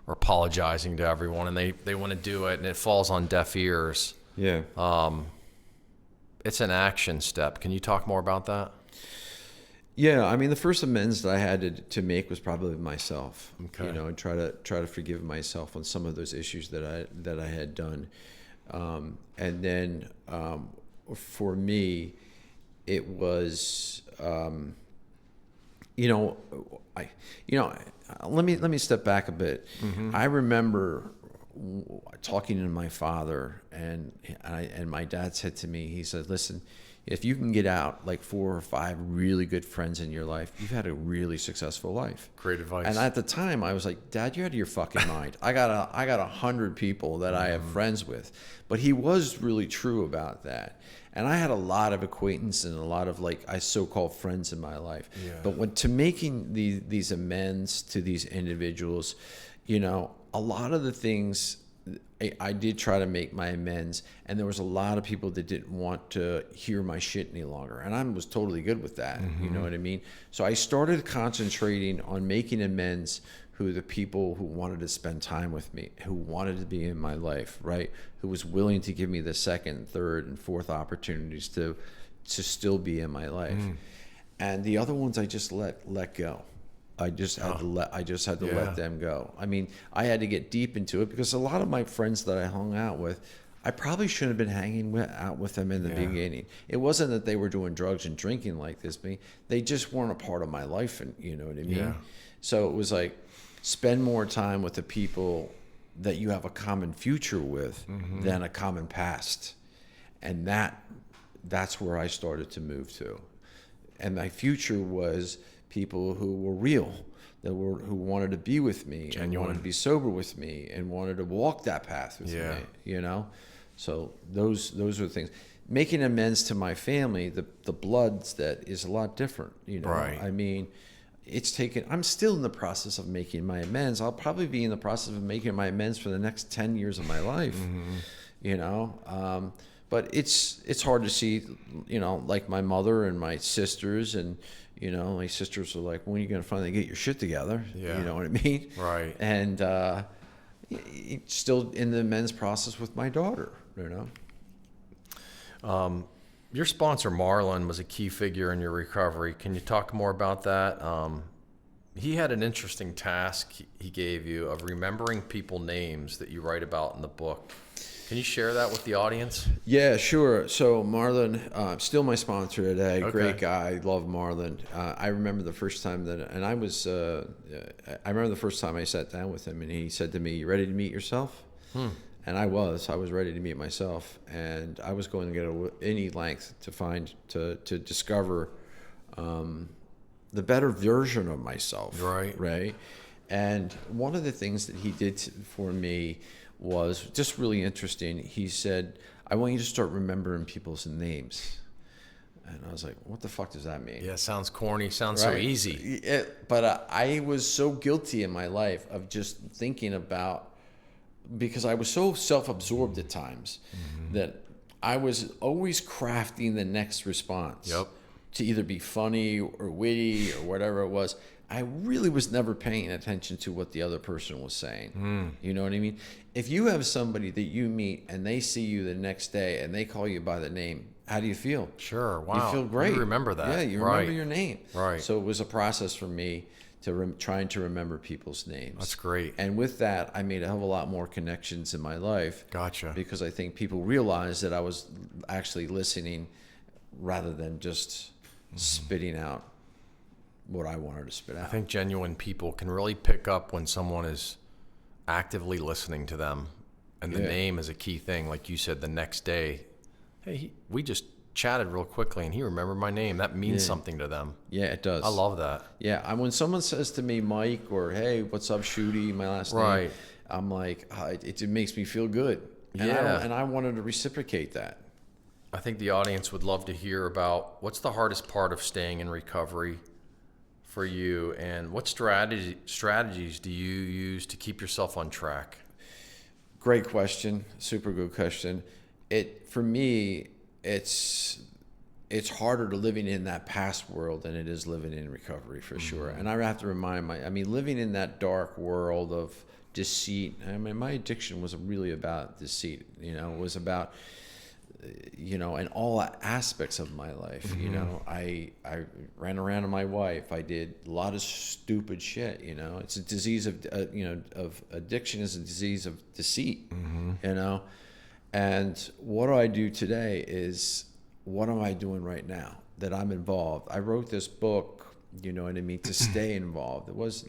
A: apologizing to everyone, and they want to do it, and it falls on deaf ears.
B: Yeah.
A: It's an action step. Can you talk more about that?
B: Yeah, I mean, the first amends that I had to make was probably myself.
A: Okay.
B: You know, and try to forgive myself on some of those issues that I had done, and then for me, it was, let me step back a bit. I remember talking to my father, and my dad said to me, he said, listen, if you can get out like 4 or 5 really good friends in your life, you've had a really successful life.
A: Great advice.
B: And at the time, I was like, Dad, you're out of your fucking mind. I got 100 people that I have friends with. But he was really true about that. And I had a lot of acquaintances and a lot of so-called friends in my life.
A: Yeah.
B: But to making these amends to these individuals, you know, a lot of the things I did try to make my amends, and there was a lot of people that didn't want to hear my shit any longer, and I was totally good with that. You know what I mean? So I started concentrating on making amends who the people who wanted to spend time with me, who wanted to be in my life, right? Who was willing to give me the second, third, and fourth opportunities to still be in my life. And the other ones I just let go. I just had to let them go. I mean, I had to get deep into it because a lot of my friends that I hung out with, I probably shouldn't have been hanging out with them in the beginning. It wasn't that they were doing drugs and drinking like this. They just weren't a part of my life, and you know what I mean?
A: Yeah.
B: So it was like, spend more time with the people that you have a common future with than a common past. And that's where I started to move to. And my future was people who were real, who wanted to be with me,
A: Genuine.
B: and wanted to be sober with me, and wanted to walk that path with me. You know, so those are the things. Making amends to my family, the bloods, that is a lot different. You know,
A: Right.
B: I mean, I'm still in the process of making my amends. I'll probably be in the process of making my amends for the next 10 years of my life. You know, but it's hard to see, you know, like my mother and my sisters, and you know, my sisters are like, when are you going to finally get your shit together?
A: Yeah.
B: You know what I mean?
A: Right.
B: And still in the amends process with my daughter, you know?
A: Your sponsor, Marlon, was a key figure in your recovery. Can you talk more about that? He had an interesting task he gave you of remembering people names that you write about in the book. Can you share that with the audience?
B: Yeah, sure. So Marlon, still my sponsor today.
A: Okay.
B: Great guy. Love Marlon. I remember the first time I remember the first time I sat down with him, and he said to me, "You ready to meet yourself?" And I was ready to meet myself, and I was going to go to any length to discover the better version of myself. Right. And one of the things that he did for me was just really interesting. He said, "I want you to start remembering people's names." And I was like, what the fuck does that mean?
A: Yeah, sounds corny. Sounds so easy.
B: But I was so guilty in my life of just thinking about, because I was so self-absorbed at times that I was always crafting the next response to either be funny or witty or whatever it was. I really was never paying attention to what the other person was saying. You know what I mean? If you have somebody that you meet and they see you the next day and they call you by the name, how do you feel?
A: Sure. Wow.
B: You feel great.
A: You remember that.
B: Yeah, you remember your name.
A: Right.
B: So it was a process for me trying to remember people's names.
A: That's great.
B: And with that, I made a hell of a lot more connections in my life.
A: Gotcha.
B: Because I think people realized that I was actually listening rather than just spitting out what I wanted to spit out.
A: I think genuine people can really pick up when someone is actively listening to them. And the name is a key thing. Like you said, the next day, hey, we just chatted real quickly and he remembered my name. That means something to them.
B: Yeah, it does.
A: I love that.
B: Yeah, when someone says to me, Mike, or hey, what's up, Shooty, my last name, I'm like, it makes me feel good. And I wanted to reciprocate that.
A: I think the audience would love to hear about what's the hardest part of staying in recovery for you, and what strategies do you use to keep yourself on track?
B: Great question. Super good question. For me, it's harder to living in that past world than it is living in recovery, for sure. And I have to remind living in that dark world of deceit. I mean, my addiction was really about deceit. It was about, in all aspects of my life. I ran around with my wife. I did a lot of stupid shit. It's a disease of addiction is a disease of deceit. And what do I do today is, what am I doing right now that I'm involved? I wrote this book, to stay involved. It was,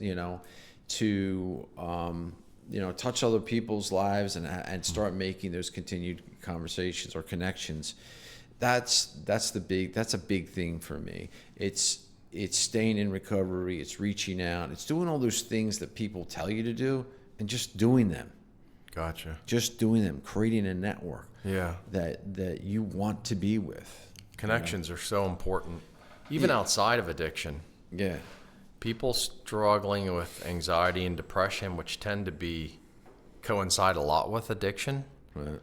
B: to touch other people's lives and start making those continued conversations or connections. That's a big thing for me. It's staying in recovery. It's reaching out. It's doing all those things that people tell you to do and just doing them.
A: Gotcha.
B: Just doing them, creating a network.
A: Yeah.
B: That you want to be with.
A: Connections are so important, even outside of addiction.
B: Yeah.
A: People struggling with anxiety and depression, which tend to coincide a lot with addiction,
B: Right.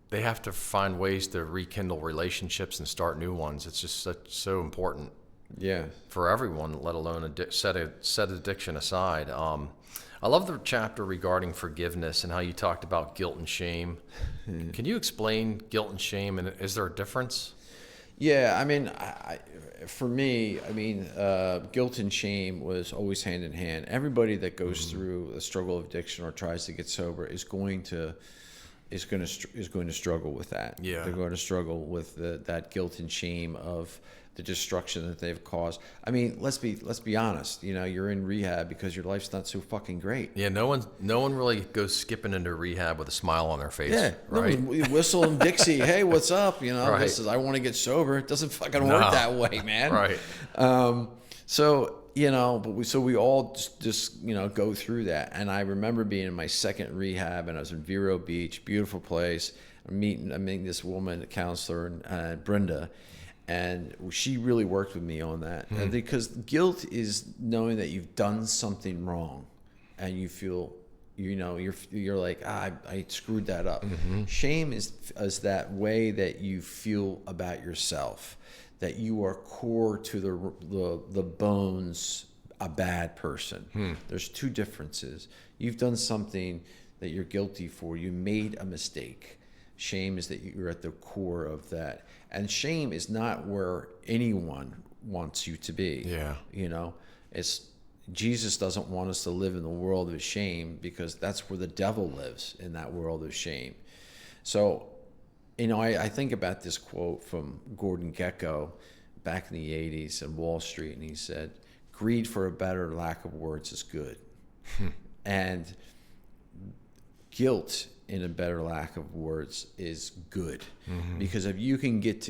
A: They have to find ways to rekindle relationships and start new ones. It's just so important.
B: Yeah.
A: For everyone, let alone set addiction aside. I love the chapter regarding forgiveness and how you talked about guilt and shame. Can you explain guilt and shame, and is there a difference?
B: Yeah, for me, guilt and shame was always hand in hand. Everybody that goes through a struggle of addiction or tries to get sober is going to struggle with that.
A: Yeah.
B: They're going to struggle with that guilt and shame of the destruction that they've caused. Let's be honest. You're in rehab because your life's not so fucking great.
A: Yeah, no one really goes skipping into rehab with a smile on their face.
B: Yeah,
A: right.
B: No, whistling Dixie. Hey, what's up?
A: Right.
B: This is I want to get sober. It doesn't fucking work that way, man.
A: Right.
B: But we all just go through that. And I remember being in my second rehab, and I was in Vero Beach, beautiful place. I'm meeting this woman, a counselor, Brenda. And she really worked with me on that. And because guilt is knowing that you've done something wrong and you feel, you're like, I screwed that up. Shame is that way that you feel about yourself, that you are core to the bones, a bad person. There's two differences. You've done something that you're guilty for. You made a mistake. Shame is that you're at the core of that. And shame is not where anyone wants you to be.
A: Yeah.
B: It's Jesus doesn't want us to live in the world of shame, because that's where the devil lives, in that world of shame. So, I think about this quote from Gordon Gekko back in the 80s in Wall Street, and he said, "Greed, for a better lack of words, is good." And guilt, in a better lack of words, is good. Because if you can get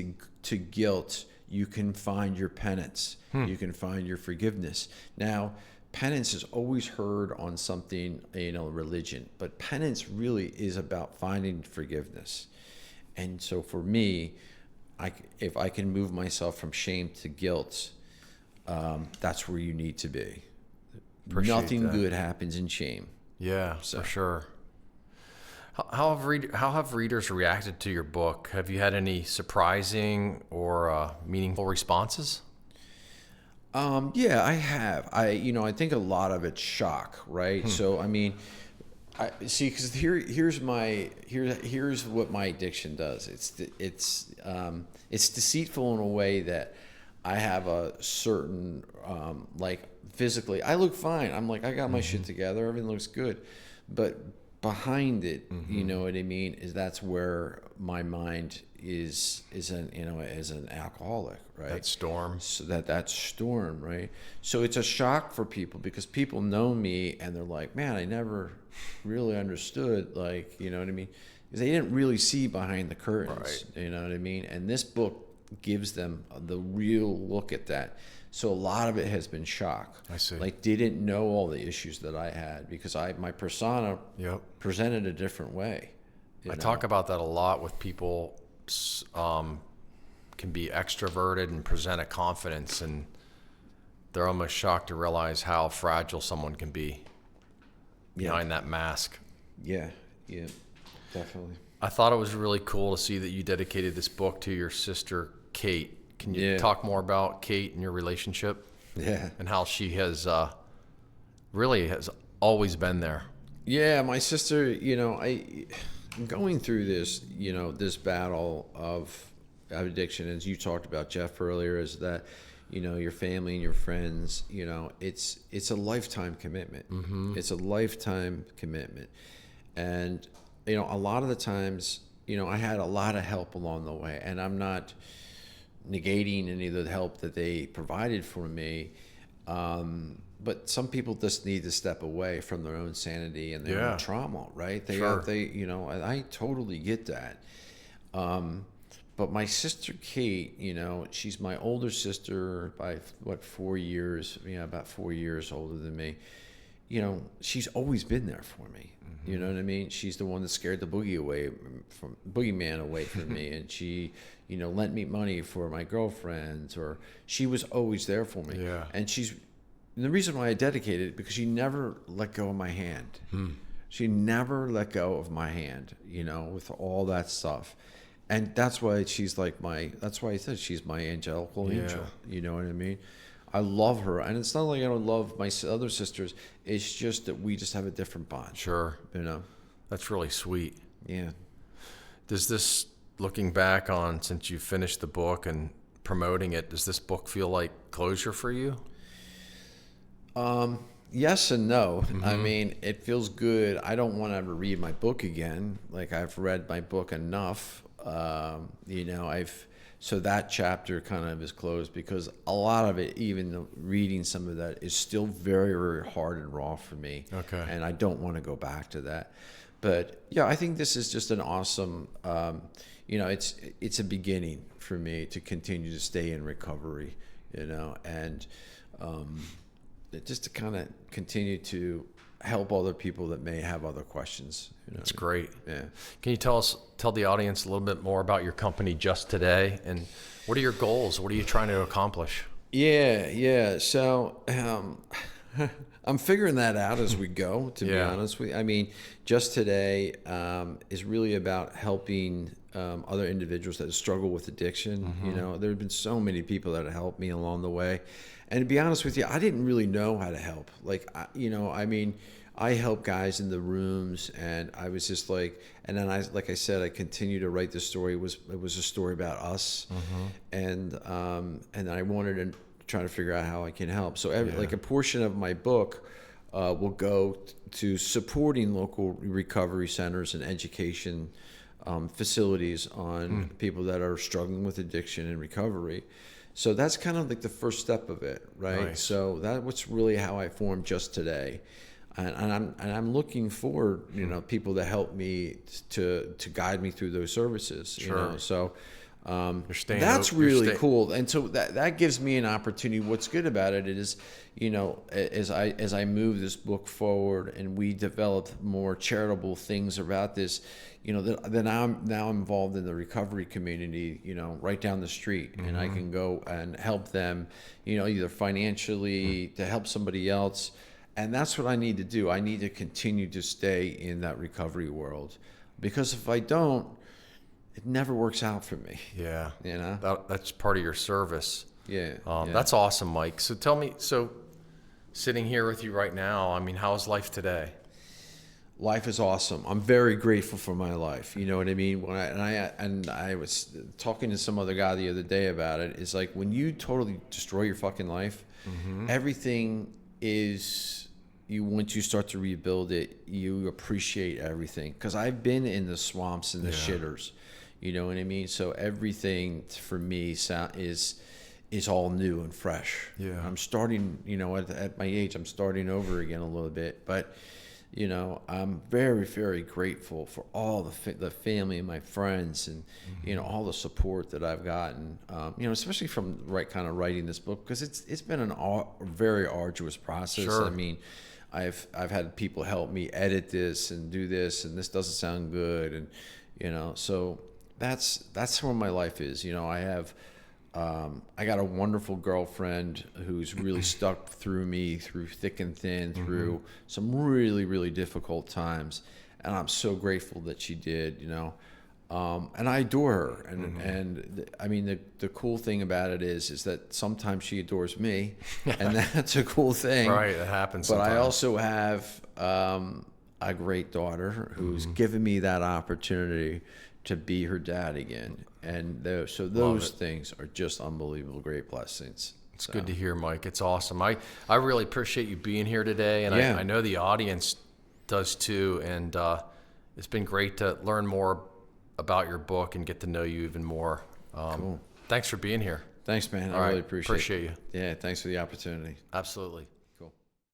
B: to guilt, you can find your penance. You can find your forgiveness. Now, penance is always heard on something, religion, but penance really is about finding forgiveness. And so for me, if I can move myself from shame to guilt, that's where you need to be.
A: Appreciate
B: Nothing
A: that.
B: good happens in shame.
A: Yeah, for sure. How have readers reacted to your book? Have you had any surprising or meaningful responses?
B: Yeah, I have. I think a lot of it's shock, right? So, I see, because here's what my addiction does. It's deceitful in a way that I have a certain, like physically, I look fine. I'm like, I got my shit together. Everything looks good. But behind it, you know what I mean, is that's where my mind is as an alcoholic, right?
A: That storm.
B: So that storm, right? So it's a shock for people because people know me and they're like, man, I never really understood, like, you know what I mean? Because they didn't really see behind the curtains,
A: Right.
B: you know what I mean? And this book gives them the real look at that. So a lot of it has been shock.
A: I see.
B: Like, didn't know all the issues that I had because my persona
A: Yep.
B: presented a different way.
A: I talk about that a lot with people. Can be extroverted and present a confidence, and they're almost shocked to realize how fragile someone can be behind that mask.
B: Yeah, definitely.
A: I thought it was really cool to see that you dedicated this book to your sister, Kate. Can you
B: Yeah.
A: talk more about Kate and your relationship
B: Yeah.
A: and how she has really has always been there?
B: Yeah, my sister, I'm going through this, this battle of addiction, as you talked about, Jeff, earlier, is that, your family and your friends, it's a lifetime commitment. It's a lifetime commitment. And, a lot of the times, I had a lot of help along the way, and I'm not negating any of the help that they provided for me. But some people just need to step away from their own sanity and their own trauma, right?
A: Sure.
B: I totally get that. But my sister Kate, she's my older sister by 4 years, about 4 years older than me. She's always been there for me. You know what I mean? She's the one that scared the boogeyman away from me, and she, lent me money for my girlfriends, or she was always there for me.
A: Yeah.
B: And the reason why I dedicated it because she never let go of my hand. She never let go of my hand, with all that stuff. And that's why that's why I said she's my angelical angel. You know what I mean? I love her. And it's not like I don't love my other sisters. It's just that we just have a different bond.
A: Sure. That's really sweet.
B: Yeah.
A: Does this, looking back on since you finished the book and promoting it, does this book feel like closure for you?
B: Yes and no. I mean, it feels good. I don't want to ever read my book again. Like, I've read my book enough. So that chapter kind of is closed because a lot of it, even reading some of that, is still very, very hard and raw for me.
A: Okay.
B: And I don't want to go back to that. But yeah, I think this is just an awesome, it's a beginning for me to continue to stay in recovery, and just to kind of continue to help other people that may have other questions.
A: That's great.
B: Yeah.
A: Can you tell the audience a little bit more about your company Just Today, and what are your goals? What are you trying to accomplish?
B: Yeah. So I'm figuring that out as we go, to be honest with you. I mean, Just Today is really about helping other individuals that struggle with addiction. There have been so many people that have helped me along the way. And to be honest with you, I didn't really know how to help. Like, I help guys in the rooms, and I was just like, and then like I said, I continued to write the story. It was a story about us, and I wanted to try to figure out how I can help. So like a portion of my book will go to supporting local recovery centers and education facilities on people that are struggling with addiction and recovery. So that's kind of like the first step of it, right?
A: Nice.
B: So that's really how I formed Just Today, and I'm looking forward, people to help me to guide me through those services.
A: Sure.
B: So
A: That's
B: really cool, and so that gives me an opportunity. What's good about it is, as I move this book forward and we develop more charitable things about this, then I'm now involved in the recovery community, right down the street, and I can go and help them, either financially to help somebody else. And that's what I need to do. I need to continue to stay in that recovery world, because if I don't, it never works out for me.
A: Yeah. That's part of your service.
B: Yeah.
A: That's awesome, Mike. So tell me, sitting here with you right now, I mean, how's life today?
B: life is awesome. I'm very grateful for my life. You know what I mean? I was talking to some other guy the other day about it. It's like when you totally destroy your fucking life, everything is you. Once you start to rebuild it, you appreciate everything. Because I've been in the swamps and the shitters. You know what I mean? So everything for me is all new and fresh.
A: Yeah.
B: I'm starting. You know, at my age, I'm starting over again a little bit, but. You know, I'm very, very grateful for all the family and my friends and, you know, all the support that I've gotten, you know, especially from writing this book, because it's been a very arduous process.
A: Sure.
B: I mean, I've had people help me edit this and do this, and this doesn't sound good. And, you know, so that's where my life is. You know, I got a wonderful girlfriend who's really stuck through me through thick and thin, through some really, really difficult times. And I'm so grateful that she did, you know. And I adore her. And I mean, the cool thing about it is that sometimes she adores me, and that's a cool thing.
A: Right, it happens
B: But
A: sometimes.
B: I also have a great daughter who's given me that opportunity to be her dad again. And those things are just unbelievable, great blessings.
A: It's good to hear, Mike. It's awesome. I really appreciate you being here today, and I know the audience does too. And it's been great to learn more about your book and get to know you even more.
B: Cool.
A: Thanks for being here.
B: Thanks, man.
A: All
B: I really
A: right.
B: appreciate
A: you.
B: Yeah, thanks for the opportunity.
A: Absolutely.